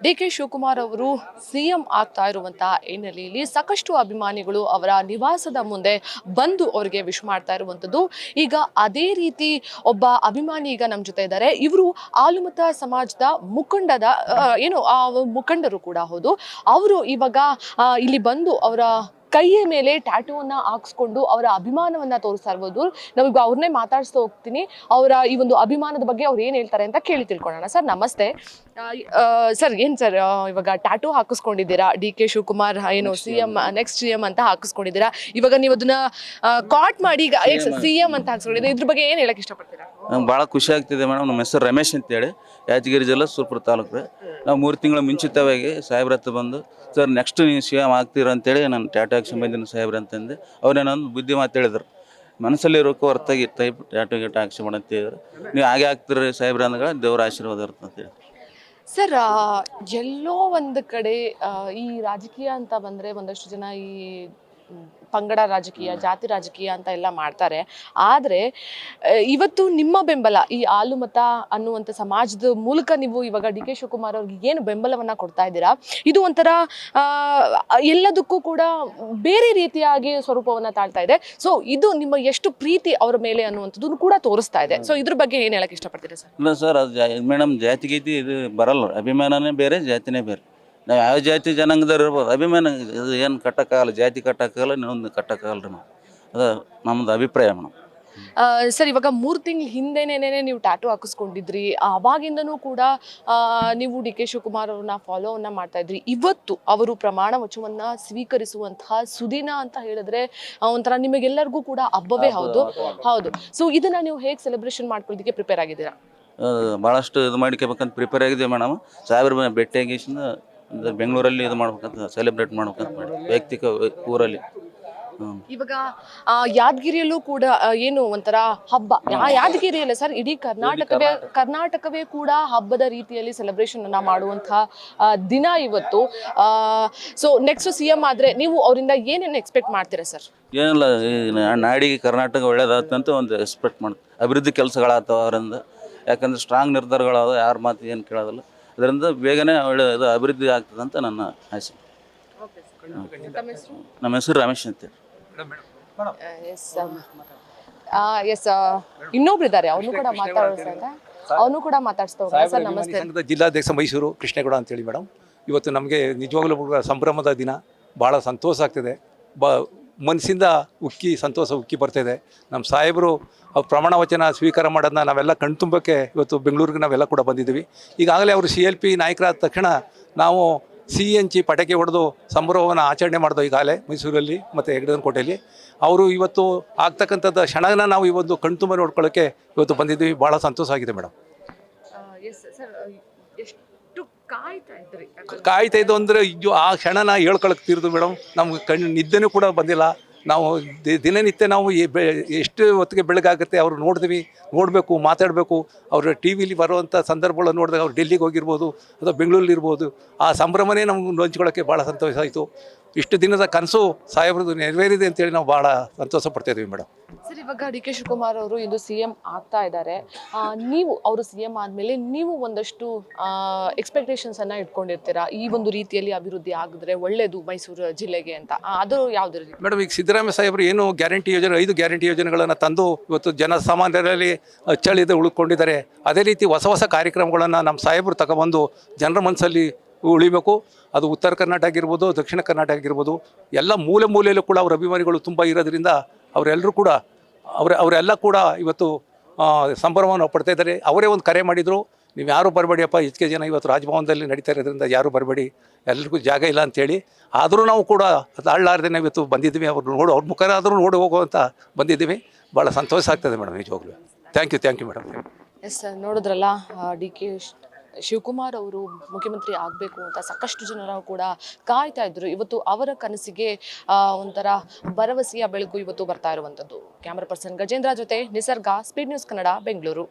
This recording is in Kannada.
ಡಿ.ಕೆ. ಶಿವಕುಮಾರ್ ಅವರು ಸಿಎಂ ಆಗ್ತಾ ಇರುವಂತಹ ಹಿನ್ನೆಲೆಯಲ್ಲಿ ಸಾಕಷ್ಟು ಅಭಿಮಾನಿಗಳು ಅವರ ನಿವಾಸದ ಮುಂದೆ ಬಂದು ಅವರಿಗೆ ವಿಶ್ ಮಾಡ್ತಾ ಇರುವಂತದ್ದು. ಈಗ ಅದೇ ರೀತಿ ಒಬ್ಬ ಅಭಿಮಾನಿ ಈಗ ನಮ್ಮ ಜೊತೆ ಇದ್ದಾರೆ. ಇವರು ಆಲುಮತ ಸಮಾಜದ ಮುಖಂಡರು ಕೂಡ ಹೌದು. ಅವರು ಇವಾಗ ಇಲ್ಲಿ ಬಂದು ಅವರ ಕೈಯ ಮೇಲೆ ಟ್ಯಾಟೂವನ್ನ ಹಾಕ್ಸ್ಕೊಂಡು ಅವರ ಅಭಿಮಾನವನ್ನ ತೋರಿಸ್ತಾ ಇರ್ಬೋದು. ನಾವೀಗ ಅವ್ರನ್ನೇ ಮಾತಾಡಿಸ್ತಾ ಹೋಗ್ತೀನಿ. ಅವರ ಈ ಒಂದು ಅಭಿಮಾನದ ಬಗ್ಗೆ ಅವ್ರು ಏನ್ ಹೇಳ್ತಾರೆ ಅಂತ ಕೇಳಿ ತಿಳ್ಕೊಳ್ಳೋಣ. ಸರ್ ನಮಸ್ತೆ. ಸರ್ ಏನ್ ಸರ್ ಇವಾಗ ಟ್ಯಾಟೂ ಹಾಕಿಸ್ಕೊಂಡಿದ್ದೀರಾ, ಡಿ.ಕೆ. ಶಿವಕುಮಾರ್ ನೆಕ್ಸ್ಟ್ ಸಿಎಂ ಅಂತ ಹಾಕಿಸ್ಕೊಂಡಿದ್ದೀರಾ. ಇವಾಗ ನೀವು ಅದನ್ನ ಕಾಟ್ ಮಾಡಿ ಈಗ ಸಿಎಂ ಅಂತ ಹಾಕಿಸ್ಕೊಂಡಿದ್ದೀರಾ. ಇದ್ರ ಬಗ್ಗೆ ಏನ್ ಹೇಳಕ್ ಇಷ್ಟಪಡ್ತೀರಾ? ನಂಗೆ ಭಾಳ ಖುಷಿ ಆಗ್ತಿದೆ ಮೇಡಮ್. ನಮ್ಮ ಹೆಸರು ರಮೇಶ್ ಅಂತೇಳಿ, ಯಾದಗಿರಿ ಜಿಲ್ಲಾ ಸುರಪುರ ತಾಲೂಕು. ನಾವು 3 ತಿಂಗಳ ಮುಂಚಿತವಾಗಿ ಸಾಹೇಬ್ರ ಹತ್ರ ಬಂದು, ಸರ್ ನೆಕ್ಸ್ಟ್ ನೀವು ಸಿ ಎಂ ಆಗ್ತೀರ ಅಂತೇಳಿ ನಾನು ಟ್ಯಾಟೂ ಹಾಕಿ ಬಂದಿನಿ ಸಾಹೇಬ್ರ ಅಂತಂದೆ. ಅವ್ರೇನೊಂದು ಬುದ್ಧಿ ಮಾತು ಹೇಳಿದ್ರು, ಮನಸ್ಸಲ್ಲಿ ಇರೋಕೆ ಹೊರತಾಗಿ ಟ್ಯಾಟೂ ಗೀಟ ಹಾಕ್ಸಿ ಅಂತ ಹೇಳಿದ್ರು. ನೀವು ಹಾಗೆ ಆಗ್ತೀರಿ ಸಾಹೇಬ್ರ ಅಂದಾಗ ದೇವರ ಆಶೀರ್ವಾದ ಇರುತ್ತೆ ಅಂತೇಳಿ. ಸರ್ ಎಲ್ಲೋ ಒಂದು ಕಡೆ ಈ ರಾಜಕೀಯ ಅಂತ ಬಂದರೆ ಒಂದಷ್ಟು ಜನ ಈ ಪಂಗಡ ರಾಜಕೀಯ, ಜಾತಿ ರಾಜಕೀಯ ಅಂತ ಎಲ್ಲ ಮಾಡ್ತಾರೆ. ಆದರೆ ಇವತ್ತು ನಿಮ್ಮ ಬೆಂಬಲ ಈ ಆಲುಮತ ಅನ್ನುವಂಥ ಸಮಾಜದ ಮೂಲಕ ನೀವು ಇವಾಗ ಡಿ.ಕೆ. ಶಿವಕುಮಾರ್ ಅವ್ರಿಗೆ ಏನು ಬೆಂಬಲವನ್ನು ಕೊಡ್ತಾ ಇದ್ದೀರಾ, ಇದು ಒಂಥರ ಎಲ್ಲದಕ್ಕೂ ಕೂಡ ಬೇರೆ ರೀತಿಯಾಗಿ ಸ್ವರೂಪವನ್ನು ತಾಳ್ತಾ ಇದೆ. ಸೊ ಇದು ನಿಮ್ಮ ಎಷ್ಟು ಪ್ರೀತಿ ಅವರ ಮೇಲೆ ಅನ್ನುವಂಥದ್ದು ಕೂಡ ತೋರಿಸ್ತಾ ಇದೆ. ಸೊ ಇದ್ರ ಬಗ್ಗೆ ಏನು ಹೇಳಕ್ಕೆ ಇಷ್ಟಪಡ್ತೀರಾ ಸರ್? ಇಲ್ಲ ಸರ್, ಅದು ಮೇಡಮ್ ಜಾತಿ ಗೀತಿ ಇದು ಬರಲ್ಲ. ಅಭಿಮಾನನೇ ಬೇರೆ, ಜಾತಿನೇ ಬೇರೆ. ನಾವು ಯಾವ ಜಾತಿ ಜನಾಂಗದವ್ರು ಇರ್ಬೋದು, ಅಭಿಮಾನ ಇದು ಏನು ಕಟ್ಟಕ್ಕಾಗಲ್ಲ. ಜಾತಿ ಕಟ್ಟಕ್ಕಾಗಲ್ಲ, ಇನ್ನೊಂದು ಕಟ್ಟಕ್ಕಾಗಲ್ಲ ರೀ. ನಾವು ಅದು ನಮ್ಮದು ಅಭಿಪ್ರಾಯ ಮೇಡಮ್. ಸರ್ ಇವಾಗ 3 ತಿಂಗಳ ಹಿಂದೆನೇ ನೀವು ಟ್ಯಾಟೂ ಹಾಕಿಸ್ಕೊಂಡಿದ್ರಿ. ಅವಾಗಿಂದನೂ ಕೂಡ ನೀವು ಡಿ.ಕೆ. ಶಿವಕುಮಾರ್ ಅವ್ರನ್ನ ಫಾಲೋವನ್ನ ಮಾಡ್ತಾ ಇದ್ರಿ. ಇವತ್ತು ಅವರು ಪ್ರಮಾಣ ವಚನವನ್ನ ಸ್ವೀಕರಿಸುವಂತಹ ಸುದಿನ ಅಂತ ಹೇಳಿದ್ರೆ ಒಂಥರ ನಿಮಗೆಲ್ಲರಿಗೂ ಕೂಡ ಹಬ್ಬವೇ ಹೌದು. ಸೊ ಇದನ್ನ ನೀವು ಹೇಗೆ ಸೆಲೆಬ್ರೇಷನ್ ಮಾಡ್ಕೊಳ್ಳೋದಕ್ಕೆ ಪ್ರಿಪೇರ್ ಆಗಿದ್ದೀರಾ? ಭಾಳಷ್ಟು ಇದು ಮಾಡ್ಕೋಬೇಕಂತ ಪ್ರಿಪೇರ್ ಆಗಿದ್ದೀವಿ ಮೇಡಮ್. ಸಾಹೇಬ್ರ ಭೇಟಿಯಾಗಿಸಿಂದ ಬೆಂಗಳೂರಲ್ಲಿ ಇದು ಮಾಡ್ಬೇಕಂತ, ಸೆಲೆಬ್ರೇಟ್ ಮಾಡ್ಬೇಕಂತ ಮಾಡಿ ವೈಯಕ್ತಿಕ ಊರಲ್ಲಿ. ಇವಾಗ ಯಾದಗಿರಿಯಲ್ಲೂ ಕೂಡ ಏನು ಒಂಥರ ಹಬ್ಬ, ಯಾದಗಿರಿಯಲ್ಲ ಸರ್, ಇಡೀ ಕರ್ನಾಟಕವೇ ಕೂಡ ಹಬ್ಬದ ರೀತಿಯಲ್ಲಿ ಸೆಲೆಬ್ರೇಷನ್ ಅನ್ನ ಮಾಡುವಂತಹ ದಿನ ಇವತ್ತು. ಸೊ ನೆಕ್ಸ್ಟ್ ಸಿಎಂ ಆದ್ರೆ ನೀವು ಅವರಿಂದ ಏನೇನು ಎಕ್ಸ್ಪೆಕ್ಟ್ ಮಾಡ್ತೀರಾ ಸರ್? ಏನಿಲ್ಲ, ನಾಡಿಗೆ ಕರ್ನಾಟಕ ಒಳ್ಳೇದಾಗ್ತಂತ ಒಂದು ಎಕ್ಸ್ಪೆಕ್ಟ್ ಮಾಡ್ತೀವಿ. ಅಭಿವೃದ್ಧಿ ಕೆಲಸಗಳಾಗ್ತಾವ ಅವರಿಂದ. ಯಾಕಂದ್ರೆ ಸ್ಟ್ರಾಂಗ್ ನಿರ್ಧಾರಗಳಾದ, ಯಾರ ಮಾತು ಏನು ಕೇಳೋದಿಲ್ಲ. ಅದರಿಂದ ಬೇಗನೆ ಒಳ್ಳೆ ಇದು ಅಭಿವೃದ್ಧಿ ಆಗ್ತದಂತ ನನ್ನ ಆಸೆ. ನಮ್ಮ ಹೆಸರು ರಮೇಶ್ ಅಂತೇಳಿ. ಇನ್ನೊಬ್ರು ಇದ್ದಾರೆ, ಅವನು ಕೂಡ ಮಾತಾಡಿಸ್ತಾ ಸರ್ ನಮಸ್ತೆ. ಜಿಲ್ಲಾಧ್ಯಕ್ಷ ಮೈಸೂರು ಕೃಷ್ಣೇಗೌಡ ಅಂತೇಳಿ ಮೇಡಮ್. ಇವತ್ತು ನಮಗೆ ನಿಜವಾಗ್ಲೂ ಸಂಭ್ರಮದ ದಿನ. ಭಾಳ ಸಂತೋಷ ಆಗ್ತಿದೆ. ಮನಸ್ಸಿಂದ ಸಂತೋಷ ಉಕ್ಕಿ ಬರ್ತಾಯಿದೆ. ನಮ್ಮ ಸಾಹೇಬರು ಪ್ರಮಾಣ ವಚನ ಸ್ವೀಕಾರ ಮಾಡೋದನ್ನ ನಾವೆಲ್ಲ ಕಣ್ತುಂಬಕ್ಕೆ ಇವತ್ತು ಬೆಂಗಳೂರಿಗೆ ನಾವೆಲ್ಲ ಕೂಡ ಬಂದಿದ್ದೀವಿ. ಈಗಾಗಲೇ ಅವರು CLP ನಾಯಕರಾದ ತಕ್ಷಣ ನಾವು ಸಿಹಿ ಹಂಚಿ ಪಟಾಕಿ ಹೊಡೆದು ಸಂಭ್ರಮವನ್ನು ಆಚರಣೆ ಮಾಡಿದೋ ಈಗಾಗಲೇ ಮೈಸೂರಲ್ಲಿ ಮತ್ತು ಹೆಗ್ಗಡನಕೋಟೆಯಲ್ಲಿ. ಅವರು ಇವತ್ತು ಆಗ್ತಕ್ಕಂಥದ್ದು ಕ್ಷಣನ ನಾವು ಇವತ್ತು ಕಣ್ತುಂಬ ನೋಡ್ಕೊಳ್ಳೋಕ್ಕೆ ಇವತ್ತು ಬಂದಿದ್ದೀವಿ. ಭಾಳ ಸಂತೋಷ ಆಗಿದೆ ಮೇಡಮ್. ಕಾಯ್ತಾ ಇದ್ದು ಅಂದರೆ ಆ ಕ್ಷಣನ ಹೇಳ್ಕೊಳಕ್ಕೆ ತೀರ್ದು ಮೇಡಮ್. ನಮ್ಗೆ ನಿದ್ದೆನೂ ಕೂಡ ಬಂದಿಲ್ಲ. ನಾವು ದಿನನಿತ್ಯ ನಾವು ಎಷ್ಟು ಹೊತ್ತಿಗೆ ಬೆಳಗಾಗುತ್ತೆ ಅವ್ರು ನೋಡಬೇಕು, ಮಾತಾಡಬೇಕು. ಅವರು ಟಿ ವಿಲಿ ಬರುವಂಥ ಸಂದರ್ಭಗಳನ್ನು ನೋಡಿದಾಗ ಅವ್ರು ಡೆಲ್ಲಿಗೆ ಹೋಗಿರ್ಬೋದು ಅಥವಾ ಬೆಂಗಳೂರಲ್ಲಿ ಇರ್ಬೋದು. ಆ ಸಂಭ್ರಮನೇ ನಮ್ಗೆ ಹಂಚ್ಕೊಳ್ಳೋಕ್ಕೆ ಭಾಳ ಸಂತೋಷ ಆಯಿತು. ಇಷ್ಟು ದಿನದ ಕನಸು ಸಾಹೇಬ್ರದ್ದು ನೆರವೇರಿದೆ ಅಂತೇಳಿ ನಾವು ಭಾಳ ಸಂತೋಷ ಪಡ್ತಾಯಿದ್ದೀವಿ ಮೇಡಮ್. ಸರ್ ಇವಾಗ ಡಿ.ಕೆ. ಶಿವಕುಮಾರ್ ಅವರು ಇಂದು ಸಿಎಂ ಆಗ್ತಾ ಇದ್ದಾರೆ. ನೀವು ಅವರು ಸಿಎಂ ಆದಮೇಲೆ ನೀವು ಒಂದಷ್ಟು ಎಕ್ಸ್ಪೆಕ್ಟೇಷನ್ಸ್ ಅನ್ನ ಇಟ್ಕೊಂಡಿರ್ತೀರಾ, ಈ ಒಂದು ರೀತಿಯಲ್ಲಿ ಅಭಿವೃದ್ಧಿ ಆಗಿದ್ರೆ ಒಳ್ಳೇದು ಮೈಸೂರು ಜಿಲ್ಲೆಗೆ ಅಂತ. ಅದು ಯಾವ್ದು ಮೇಡಮ್? ಈಗ ಸಿದ್ದರಾಮಯ್ಯ ಸಾಹೇಬರು ಏನು ಗ್ಯಾರಂಟಿ ಯೋಜನೆ, 5 ಗ್ಯಾರಂಟಿ ಯೋಜನೆಗಳನ್ನು ತಂದು ಇವತ್ತು ಜನಸಾಮಾನ್ಯರಲ್ಲಿ ಅಚ್ಚಳಿದ ಉಳ್ಕೊಂಡಿದ್ದಾರೆ. ಅದೇ ರೀತಿ ಹೊಸ ಕಾರ್ಯಕ್ರಮಗಳನ್ನು ನಮ್ಮ ಸಾಹೇಬರು ತಗೊಬಂದು ಜನರ ಮನಸ್ಸಲ್ಲಿ ಉಳಿಬೇಕು. ಅದು ಉತ್ತರ ಕರ್ನಾಟಕ ಆಗಿರ್ಬೋದು, ದಕ್ಷಿಣ ಕರ್ನಾಟಕ ಆಗಿರ್ಬೋದು, ಎಲ್ಲ ಮೂಲೆಯಲ್ಲೂ ಕೂಡ ಅವ್ರ ಅಭಿಮಾನಿಗಳು ತುಂಬ ಇರೋದ್ರಿಂದ ಅವರೆಲ್ಲರೂ ಕೂಡ ಅವರೆಲ್ಲ ಕೂಡ ಇವತ್ತು ಸಂಭ್ರಮವನ್ನು ಪಡ್ತಾ ಇದ್ದಾರೆ. ಅವರೇ ಒಂದು ಕರೆ ಮಾಡಿದರು, ನೀವು ಯಾರೂ ಬರಬೇಡಿಯಪ್ಪ, ಹೆಚ್ಚಿಗೆ ಜನ ಇವತ್ತು ರಾಜಭವನದಲ್ಲಿ ನಡೀತಾ ಇರೋದ್ರಿಂದ ಯಾರೂ ಬರಬೇಡಿ, ಎಲ್ಲರಿಗೂ ಜಾಗ ಇಲ್ಲ ಅಂಥೇಳಿ. ಆದರೂ ನಾವು ಕೂಡ ತಾಳಲಾರ್ದೇ ಇವತ್ತು ಬಂದಿದ್ದೀವಿ. ಅವ್ರ ಮುಖರಾದರೂ ನೋಡಿ ಹೋಗುವಂತ ಬಂದಿದ್ದೀವಿ. ಭಾಳ ಸಂತೋಷ ಆಗ್ತದೆ ಮೇಡಮ್, ನಿಜವಾಗ್ಲೂ. Thank you madam. Yes sir, ನೋಡಿದ್ರಲ್ಲ, ಡಿ.ಕೆ. ಶಿವಕುಮಾರ್ ಅವರು ಮುಖ್ಯಮಂತ್ರಿ ಆಗಬೇಕು ಅಂತ ಸಾಕಷ್ಟು ಜನರು ಕೂಡ ಕಾಯ್ತಾ ಇದ್ರು. ಇವತ್ತು ಅವರ ಕನಸಿಗೆ ಒಂಥರ ಭರವಸೆಯ ಬೆಳಕು ಇವತ್ತು ಬರ್ತಾ ಇರುವಂಥದ್ದು. ಕ್ಯಾಮರಾ ಪರ್ಸನ್ ಗಜೇಂದ್ರ ಜೊತೆ ನಿಸರ್ಗ, ಸ್ಪೀಡ್ ನ್ಯೂಸ್ ಕನ್ನಡ, ಬೆಂಗಳೂರು.